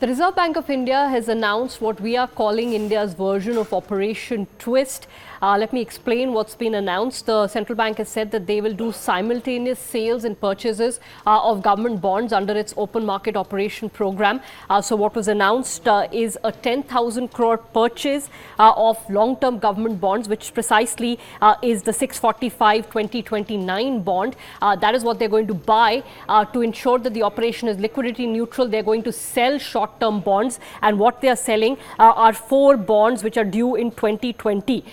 The Reserve Bank of India has announced what we are calling India's version of Operation Twist. Let me explain what's been announced. The central bank has said that they will do simultaneous sales and purchases of government bonds under its open market operation program. So what was announced is a 10,000 crore purchase of long-term government bonds, which precisely is the 645-2029 bond. That is what they're going to buy to ensure that the operation is liquidity neutral. They're going to sell short-term bonds, and what they are selling are 4 bonds which are due in 2020.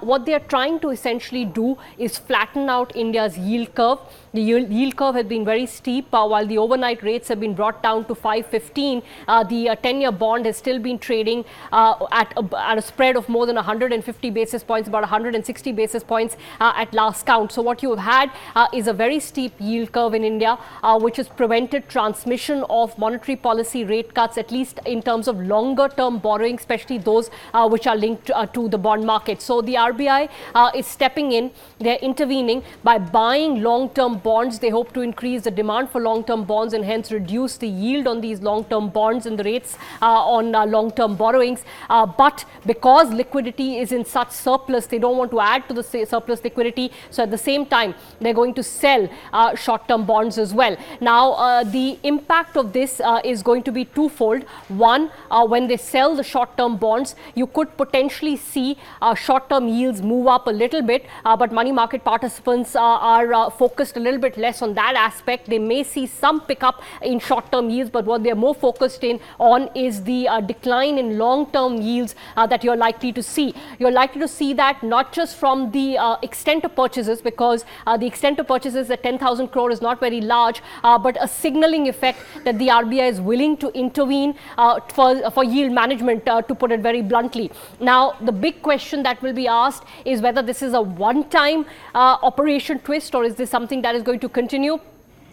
What they are trying to essentially do is flatten out India's yield curve. The yield curve has been very steep. While the overnight rates have been brought down to 5.15, the 10-year bond has still been trading at a spread of more than 150 basis points, about 160 basis points at last count. So what you have had is a very steep yield curve in India, which has prevented transmission of monetary policy rate cuts, at least in terms of longer-term borrowing, especially those which are linked to the bond market. So the RBI is stepping in. They're intervening by buying long-term bonds. They hope to increase the demand for long-term bonds and hence reduce the yield on these long-term bonds and the rates on long-term borrowings. But because liquidity is in such surplus, they don't want to add to the surplus liquidity. So at the same time, they're going to sell short-term bonds as well. Now, the impact of this is going to be twofold. One, when they sell the short-term bonds, you could potentially see short-term yields move up a little bit, but money market participants are focused a little bit less on that aspect. They may see some pickup in short-term yields, but what they're more focused on is the decline in long-term yields that you're likely to see. You're likely to see that not just from the extent of purchases, because the extent of purchases at 10,000 crore is not very large, but a signaling effect that the RBI is willing to intervene for yield management, to put it very bluntly. Now, the big question that will be asked is whether this is a one-time Operation Twist, or is this something that is going to continue.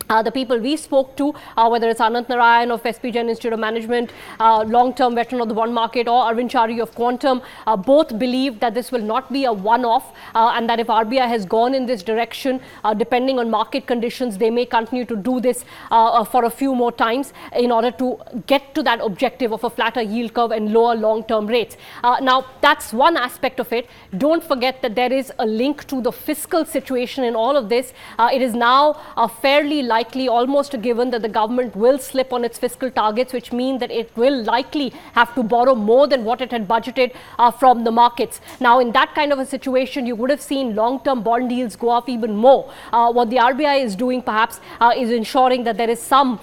The people we spoke to, whether it's Anant Narayan of SP Jain Institute of Management, long-term veteran of the bond market, or Arvind Chari of Quantum, both believe that this will not be a one-off, and that if RBI has gone in this direction, depending on market conditions, they may continue to do this for a few more times in order to get to that objective of a flatter yield curve and lower long-term rates. Now, that's one aspect of it. Don't forget that there is a link to the fiscal situation in all of this. It is now fairly likely, almost a given, that the government will slip on its fiscal targets, which mean that it will likely have to borrow more than what it had budgeted from the markets. Now, in that kind of a situation, you would have seen long-term bond yields go up even more. What the RBI is doing, perhaps, is ensuring that there is some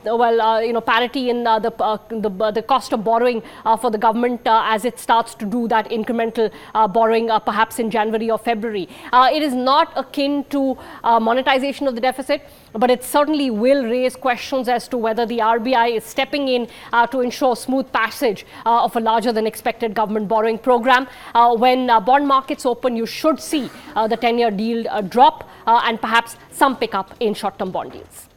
parity in the cost of borrowing for the government as it starts to do that incremental borrowing, perhaps in January or February. It is not akin to monetization of the deficit, but it certainly will raise questions as to whether the RBI is stepping in to ensure smooth passage of a larger than expected government borrowing program. When bond markets open, you should see the 10-year yield drop and perhaps some pickup in short-term bond yields.